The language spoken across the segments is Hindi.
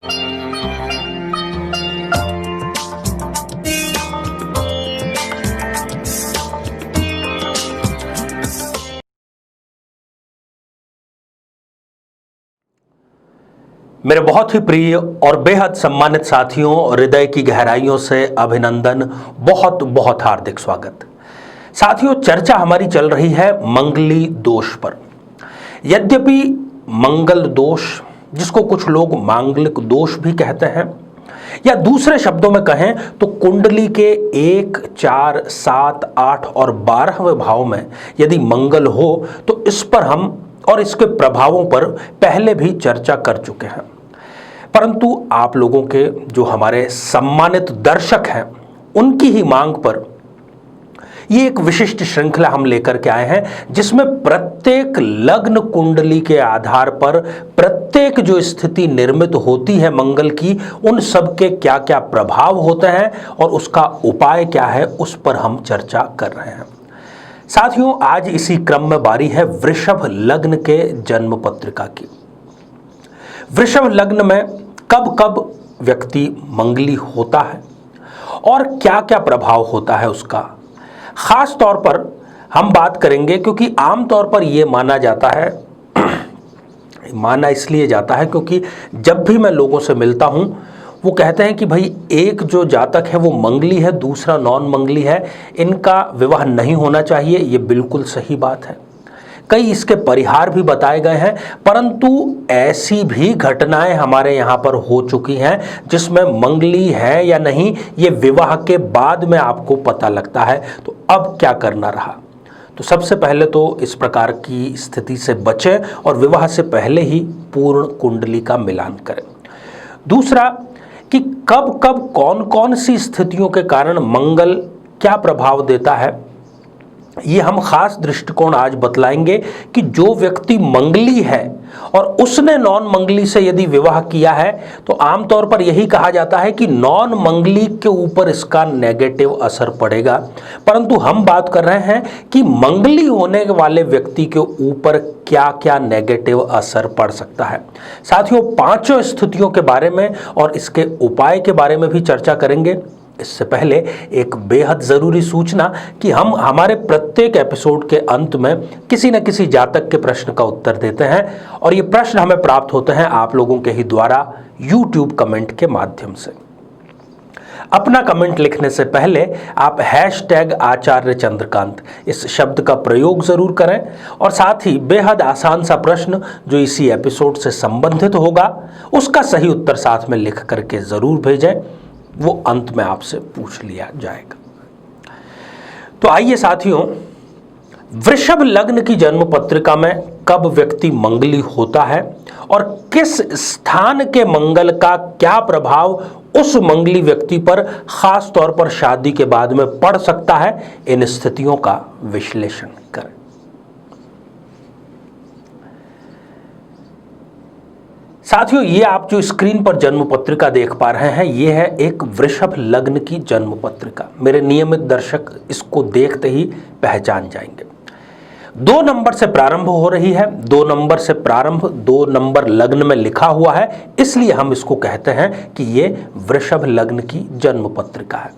मेरे बहुत ही प्रिय और बेहद सम्मानित साथियों, हृदय की गहराइयों से अभिनंदन, बहुत बहुत हार्दिक स्वागत। साथियों, चर्चा हमारी चल रही है मंगली दोष पर। यद्यपि मंगल दोष, जिसको कुछ लोग मांगलिक दोष भी कहते हैं, या दूसरे शब्दों में कहें तो कुंडली के 1, 4, 7, 8 और 12वें भाव में यदि मंगल हो तो इस पर हम और इसके प्रभावों पर पहले भी चर्चा कर चुके हैं। परंतु आप लोगों के जो हमारे सम्मानित दर्शक हैं, उनकी ही मांग पर ये एक विशिष्ट श्रृंखला हम लेकर के आए हैं, जिसमें प्रत्येक लग्न कुंडली के आधार पर प्रत्येक जो स्थिति निर्मित होती है मंगल की, उन सब के क्या क्या प्रभाव होते हैं और उसका उपाय क्या है, उस पर हम चर्चा कर रहे हैं। साथियों, आज इसी क्रम में बारी है वृषभ लग्न के जन्म पत्रिका की। वृषभ लग्न में कब कब व्यक्ति मंगली होता है और क्या क्या प्रभाव होता है उसका, खास तौर पर हम बात करेंगे, क्योंकि आमतौर पर यह माना जाता है, माना इसलिए जाता है क्योंकि जब भी मैं लोगों से मिलता हूं वो कहते हैं कि भाई एक जो जातक है वो मंगली है, दूसरा नॉन मंगली है, इनका विवाह नहीं होना चाहिए। ये बिल्कुल सही बात है। कई इसके परिहार भी बताए गए हैं, परंतु ऐसी भी घटनाएं हमारे यहाँ पर हो चुकी हैं जिसमें मंगली है या नहीं ये विवाह के बाद में आपको पता लगता है। तो अब क्या करना रहा? तो सबसे पहले तो इस प्रकार की स्थिति से बचें और विवाह से पहले ही पूर्ण कुंडली का मिलान करें। दूसरा कि कब कब कौन कौन सी स्थितियों के कारण मंगल क्या प्रभाव देता है, ये हम खास दृष्टिकोण आज बतलाएंगे कि जो व्यक्ति मंगली है और उसने नॉन मंगली से यदि विवाह किया है तो आमतौर पर यही कहा जाता है कि नॉन मंगली के ऊपर इसका नेगेटिव असर पड़ेगा। परंतु हम बात कर रहे हैं कि मंगली होने वाले व्यक्ति के ऊपर क्या क्या नेगेटिव असर पड़ सकता है। साथियों, पांचों स्थितियों के बारे में और इसके उपाय के बारे में भी चर्चा करेंगे। इससे पहले एक बेहद ज़रूरी सूचना कि हम हमारे प्रत्येक एपिसोड के अंत में किसी न किसी जातक के प्रश्न का उत्तर देते हैं और ये प्रश्न हमें प्राप्त होते हैं आप लोगों के ही द्वारा YouTube कमेंट के माध्यम से। अपना कमेंट लिखने से पहले आप #आचार्य चंद्रकांत इस शब्द का प्रयोग ज़रूर करें और साथ ही बेहद आसान सा प्रश्न जो इसी एपिसोड से संबंधित होगा उसका सही उत्तर साथ में लिख करके ज़रूर भेजें, वो अंत में आपसे पूछ लिया जाएगा। तो आइए साथियों, वृषभ लग्न की जन्म पत्रिका में कब व्यक्ति मंगली होता है और किस स्थान के मंगल का क्या प्रभाव उस मंगली व्यक्ति पर खास तौर पर शादी के बाद में पड़ सकता है, इन स्थितियों का विश्लेषण करें। साथियों, ये आप जो स्क्रीन पर जन्म पत्रिका देख पा रहे हैं, ये है एक वृषभ लग्न की जन्म पत्रिका। मेरे नियमित दर्शक इसको देखते ही पहचान जाएंगे। 2 नंबर से प्रारंभ हो रही है, 2 नंबर से प्रारंभ 2 नंबर लग्न में लिखा हुआ है, इसलिए हम इसको कहते हैं कि ये वृषभ लग्न की जन्म पत्रिका है।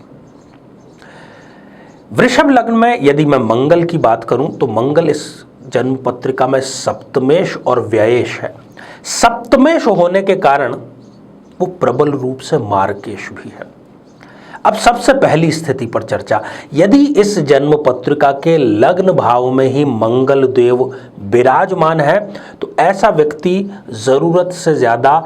वृषभ लग्न में यदि मैं मंगल की बात करूं तो मंगल इस जन्म पत्रिका में सप्तमेश और व्ययेश है। सप्तमेश होने के कारण वो प्रबल रूप से मार्केश भी है। अब सबसे पहली स्थिति पर चर्चा, यदि इस जन्म पत्रिका के लग्न भाव में ही मंगल देव विराजमान है तो ऐसा व्यक्ति जरूरत से ज्यादा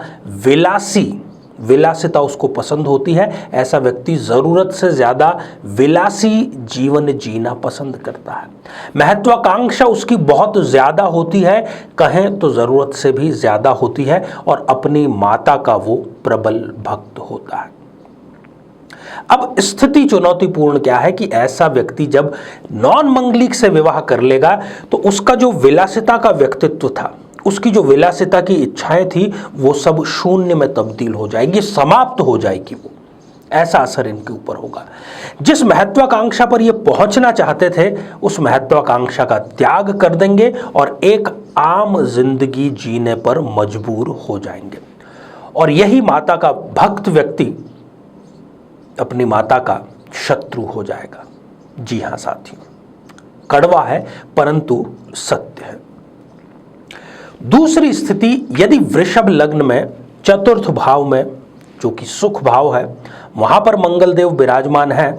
विलासिता उसको पसंद होती है। ऐसा व्यक्ति जरूरत से ज्यादा विलासी जीवन जीना पसंद करता है। महत्वाकांक्षा उसकी बहुत ज्यादा होती है, कहें तो जरूरत से भी ज्यादा होती है, और अपनी माता का वो प्रबल भक्त होता है। अब स्थिति चुनौतीपूर्ण क्या है कि ऐसा व्यक्ति जब नॉन मंगलिक से विवाह कर लेगा तो उसका जो विलासिता का व्यक्तित्व था, उसकी जो विलासिता की इच्छाएं थी, वो सब शून्य में तब्दील हो जाएगी, समाप्त हो जाएगी। वो ऐसा असर इनके ऊपर होगा। जिस महत्वाकांक्षा पर ये पहुंचना चाहते थे उस महत्वाकांक्षा का त्याग कर देंगे और एक आम जिंदगी जीने पर मजबूर हो जाएंगे। और यही माता का भक्त व्यक्ति अपनी माता का शत्रु हो जाएगा। जी हां साथियों, कड़वा है परंतु सत्य है। दूसरी स्थिति, यदि वृषभ लग्न में चतुर्थ भाव में, जो कि सुख भाव है, वहां पर मंगल देव विराजमान है,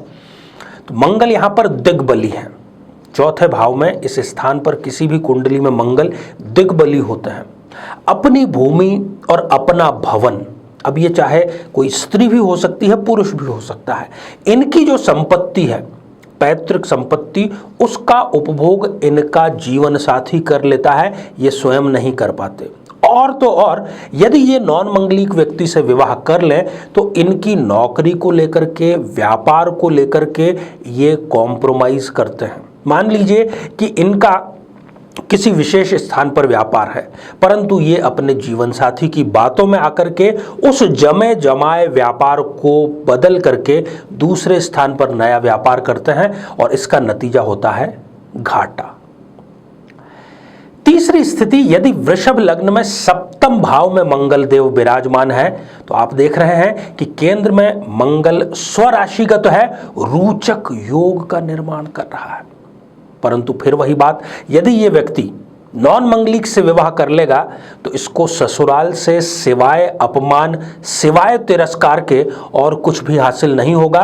तो मंगल यहां पर दिग्बली है। चौथे भाव में इस स्थान पर किसी भी कुंडली में मंगल दिग्बली होते हैं। अपनी भूमि और अपना भवन, अब ये चाहे कोई स्त्री भी हो सकती है, पुरुष भी हो सकता है, इनकी जो संपत्ति है, पैतृक संपत्ति, उसका उपभोग इनका जीवन साथी कर लेता है, ये स्वयं नहीं कर पाते। और तो और यदि ये नॉन मंगलिक व्यक्ति से विवाह कर लें तो इनकी नौकरी को लेकर के, व्यापार को लेकर के ये कॉम्प्रोमाइज करते हैं। मान लीजिए कि इनका किसी विशेष स्थान पर व्यापार है, परंतु ये अपने जीवन साथी की बातों में आकर के उस जमे जमाए व्यापार को बदल करके दूसरे स्थान पर नया व्यापार करते हैं और इसका नतीजा होता है घाटा। तीसरी स्थिति, यदि वृषभ लग्न में सप्तम भाव में मंगल देव विराजमान है, तो आप देख रहे हैं कि केंद्र में मंगल स्वराशिगत है, रोचक योग का निर्माण कर रहा है। परंतु फिर वही बात, यदि ये व्यक्ति नॉन मंगलिक से विवाह कर लेगा तो इसको ससुराल से सिवाय अपमान, सिवाय तिरस्कार के और कुछ भी हासिल नहीं होगा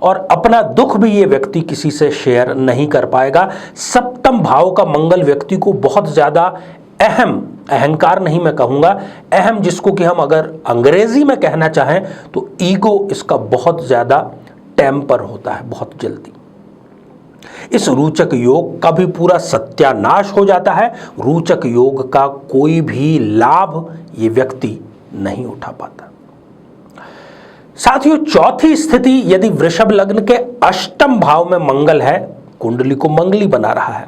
और अपना दुख भी ये व्यक्ति किसी से शेयर नहीं कर पाएगा। सप्तम भाव का मंगल व्यक्ति को बहुत ज़्यादा अहम, अहंकार नहीं मैं कहूँगा, अहम जिसको कि हम अगर अंग्रेजी में कहना चाहें तो ईगो, इसका बहुत ज़्यादा टेम्पर होता है, बहुत जल्दी। इस रोचक योग का भी पूरा सत्यानाश हो जाता है। रोचक योग का कोई भी लाभ ये व्यक्ति नहीं उठा पाता। साथियों, चौथी स्थिति, यदि वृषभ लग्न के अष्टम भाव में मंगल है, कुंडली को मंगली बना रहा है।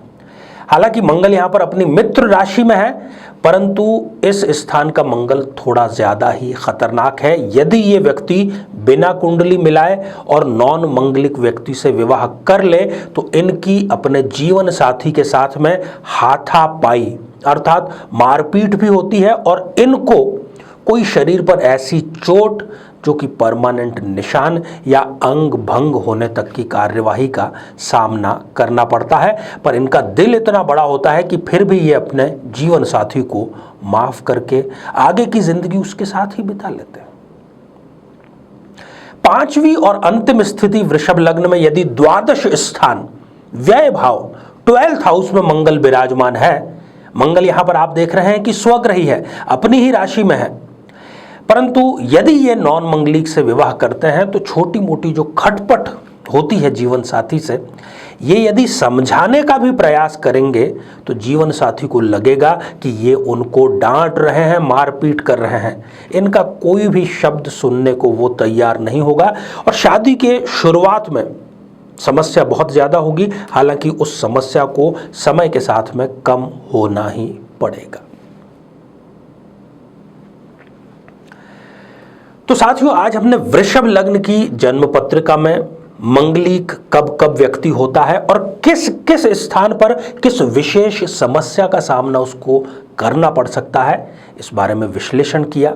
हालांकि मंगल यहां पर अपनी मित्र राशि में है, परंतु इस स्थान का मंगल थोड़ा ज्यादा ही खतरनाक है। यदि ये व्यक्ति बिना कुंडली मिलाए और नॉन मंगलिक व्यक्ति से विवाह कर ले तो इनकी अपने जीवन साथी के साथ में हाथापाई अर्थात मारपीट भी होती है और इनको कोई शरीर पर ऐसी चोट जो कि परमानेंट निशान या अंग भंग होने तक की कार्यवाही का सामना करना पड़ता है। पर इनका दिल इतना बड़ा होता है कि फिर भी ये अपने जीवन साथी को माफ करके आगे की जिंदगी उसके साथ ही बिता लेते हैं। पांचवी और अंतिम स्थिति, वृषभ लग्न में यदि द्वादश स्थान व्यय भाव 12th हाउस में मंगल विराजमान है, मंगल यहां पर आप देख रहे हैं कि स्वग्रही है, अपनी ही राशि में है, परंतु यदि ये नॉन मंगलिक से विवाह करते हैं तो छोटी मोटी जो खटपट होती है जीवन साथी से, ये यदि समझाने का भी प्रयास करेंगे तो जीवन साथी को लगेगा कि ये उनको डांट रहे हैं, मारपीट कर रहे हैं। इनका कोई भी शब्द सुनने को वो तैयार नहीं होगा और शादी के शुरुआत में समस्या बहुत ज़्यादा होगी। हालांकि उस समस्या को समय के साथ में कम होना ही पड़ेगा। तो साथियों, आज हमने वृषभ लग्न की जन्म पत्रिका में मंगलिक कब कब व्यक्ति होता है और किस किस स्थान पर किस विशेष समस्या का सामना उसको करना पड़ सकता है, इस बारे में विश्लेषण किया।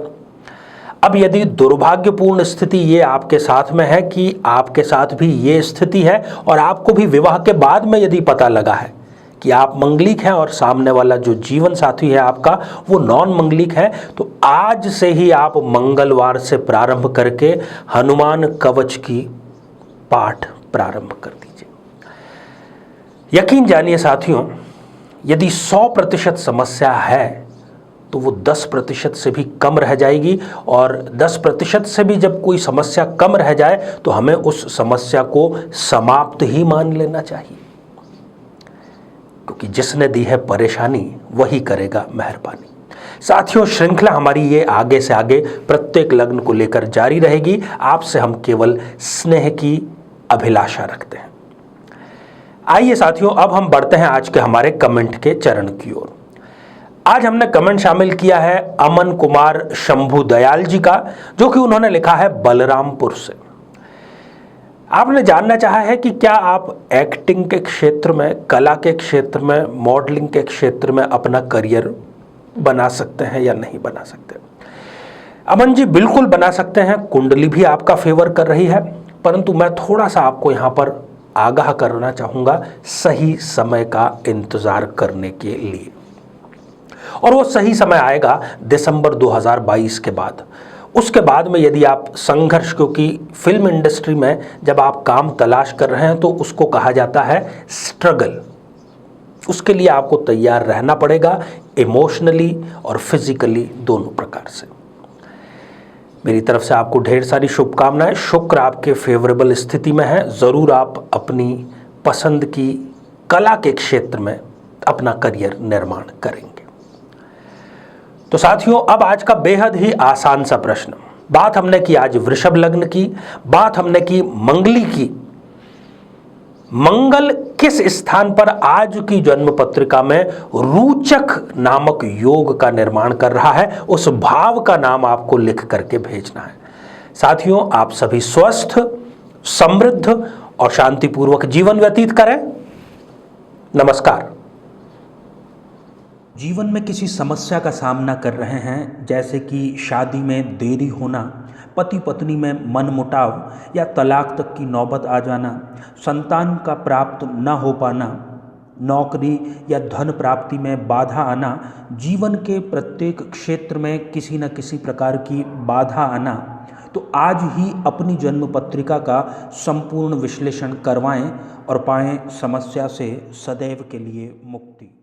अब यदि दुर्भाग्यपूर्ण स्थिति ये आपके साथ में है कि आपके साथ भी ये स्थिति है और आपको भी विवाह के बाद में यदि पता लगा है कि आप मंगलिक हैं और सामने वाला जो जीवन साथी है आपका वो नॉन मंगलिक है, तो आज से ही आप मंगलवार से प्रारंभ करके हनुमान कवच की पाठ प्रारंभ कर दीजिए। यकीन जानिए साथियों, यदि 100% समस्या है तो वो 10% से भी कम रह जाएगी और 10% से भी जब कोई समस्या कम रह जाए तो हमें उस समस्या को समाप्त ही मान लेना चाहिए, क्योंकि जिसने दी है परेशानी वही करेगा मेहरबानी। साथियों, श्रृंखला हमारी ये आगे से आगे प्रत्येक लग्न को लेकर जारी रहेगी। आपसे हम केवल स्नेह की अभिलाषा रखते हैं। आइए साथियों, अब हम बढ़ते हैं आज के हमारे कमेंट के चरण की ओर। आज हमने कमेंट शामिल किया है अमन कुमार शंभू दयाल जी का, जो कि उन्होंने लिखा है बलरामपुर से। आपने जानना चाहा है कि क्या आप एक्टिंग के क्षेत्र में, कला के क्षेत्र में, मॉडलिंग के क्षेत्र में अपना करियर बना सकते हैं या नहीं बना सकते। अमन जी बिल्कुल बना सकते हैं, कुंडली भी आपका फेवर कर रही है, परंतु मैं थोड़ा सा आपको यहाँ पर आगाह करना चाहूँगा सही समय का इंतज़ार करने के लिए। और वो सही समय आएगा दिसंबर 2022 के बाद। उसके बाद में यदि आप संघर्ष, क्योंकि फिल्म इंडस्ट्री में जब आप काम तलाश कर रहे हैं तो उसको कहा जाता है स्ट्रगल, उसके लिए आपको तैयार रहना पड़ेगा, इमोशनली और फिजिकली दोनों प्रकार से। मेरी तरफ से आपको ढेर सारी शुभकामनाएं। शुक्र आपके फेवरेबल स्थिति में है, ज़रूर आप अपनी पसंद की कला के क्षेत्र में अपना करियर निर्माण करेंगे। तो साथियों, अब आज का बेहद ही आसान सा प्रश्न। बात हमने की आज वृषभ लग्न की, बात हमने की मंगली की। मंगल किस स्थान पर आज की जन्म पत्रिका में रोचक नामक योग का निर्माण कर रहा है, उस भाव का नाम आपको लिख करके भेजना है। साथियों, आप सभी स्वस्थ, समृद्ध और शांतिपूर्वक जीवन व्यतीत करें। नमस्कार। जीवन में किसी समस्या का सामना कर रहे हैं, जैसे कि शादी में देरी होना, पति पत्नी में मनमुटाव या तलाक तक की नौबत आ जाना, संतान का प्राप्त न हो पाना, नौकरी या धन प्राप्ति में बाधा आना, जीवन के प्रत्येक क्षेत्र में किसी न किसी प्रकार की बाधा आना, तो आज ही अपनी जन्म पत्रिका का संपूर्ण विश्लेषण करवाएं और पाएं समस्या से सदैव के लिए मुक्ति।